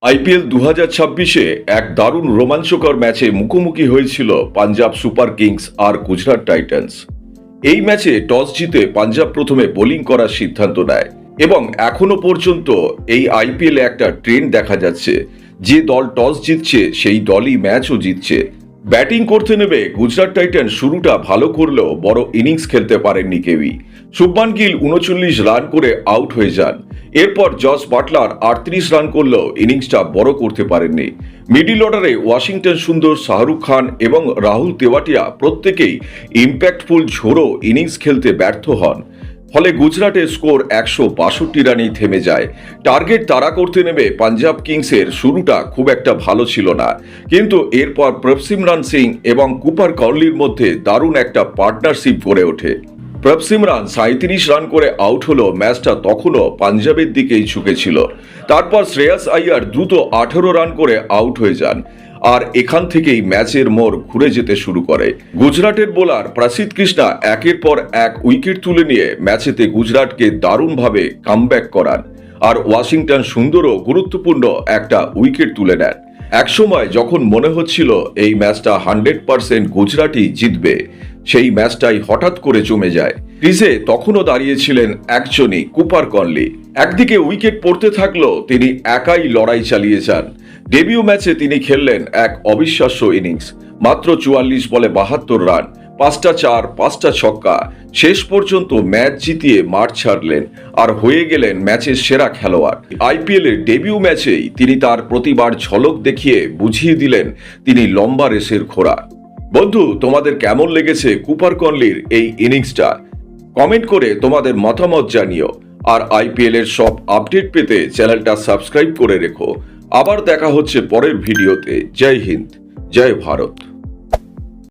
IPL ২০২৬-এ এক দারুণ রোমাঞ্চকর ম্যাচে মুখোমুখি হয়েছিল পাঞ্জাব সুপার কিংস আর গুজরাট টাইটান্স। এই ম্যাচে টস জিতে পাঞ্জাব প্রথমে বোলিং করার সিদ্ধান্ত নেয় এবং এখনো পর্যন্ত এই আইপিএলে একটা ট্রেন্ড দেখা যাচ্ছে, যে দল টস জিতছে সেই দলই ম্যাচও জিতছে। ব্যাটিং করতে নেমে গুজরাট টাইটান্স শুরুটা ভালো করলেও বড় ইনিংস খেলতে পারেননি কেউই। শুভমান গিল ৩৯ রান করে আউট হয়ে যান। এরপর জস বাটলার ৩৮ রান করলেও ইনিংসটা বড় করতে পারেননি। মিডল অর্ডারে ওয়াশিংটন সুন্দর, শাহরুখ খান এবং রাহুল তেওয়াটিয়া প্রত্যেকেই ইম্প্যাক্টফুল ঝোড়ো ইনিংস খেলতে ব্যর্থ হন। ফলে গুজরাটের স্কোর ১৬২ রানেই থেমে যায়। টার্গেট তাড়া করতে নেমে পাঞ্জাব কিংসের শুরুটা খুব একটা ভালো ছিল না, কিন্তু এরপর প্রভসিমরান সিং এবং কুপার কর্লির মধ্যে দারুণ একটা পার্টনারশিপ গড়ে ওঠে। প্রভসিমরান ৩৭ রান করে আউট হলো। ম্যাচটা তখনও পাঞ্জাবের দিকেই ঝুঁকেছিল। তারপর শ্রেয়াস আইয়ার দ্রুত ১৮ রান করে আউট হয়ে যান, আর এখান থেকেই ম্যাচের মোড় ঘুরে যেতে শুরু করে। গুজরাটের বোলার প্রসিদ্ধ কৃষ্ণা একের পর এক উইকেট তুলে নিয়ে ম্যাচেতে গুজরাটকে দারুণভাবে কামব্যাক করান, আর ওয়াশিংটন সুন্দরও গুরুত্বপূর্ণ একটা উইকেট তুলে নেন। একসময় যখন মনে হচ্ছিল এই ম্যাচটা 100% গুজরাটই জিতবে, সেই ম্যাচটাই হঠাৎ করে জমে যায়। ক্রিজে তখনও দাঁড়িয়েছিলেন একজনই, কুপার কর্লি। একদিকে উইকেট পড়তে থাকলো, তিনি একাই লড়াই চালিয়ে যান। ডেবিউ ম্যাচে তিনি খেললেন এক অবিশ্বাস্য ইনিংস। মাত্র ৪৪ বলে ৭২ রান, ৫টা চার, ৫টা ছক্কা। শেষ পর্যন্ত ম্যাচ জিতিয়ে মাঠ ছাড়লেন আর হয়ে গেলেন ম্যাচের সেরা খেলোয়াড়। আইপিএলের ডেবিউ ম্যাচেই তিনি তার প্রতিবার ঝলক দেখিয়ে বুঝিয়ে দিলেন তিনি লম্বা রেসের ঘোড়া। বন্ধু, তোমাদের কেমন লেগেছে কুপার কর্লির এই ইনিংসটা? কমেন্ট করে তোমাদের মতামত জানিও। আর আইপিএল এর সব আপডেট পেতে চ্যানেলটা সাবস্ক্রাইব করে রেখো। আবার দেখা হচ্ছে পরের ভিডিওতে। জয় হিন্দ, জয় ভারত।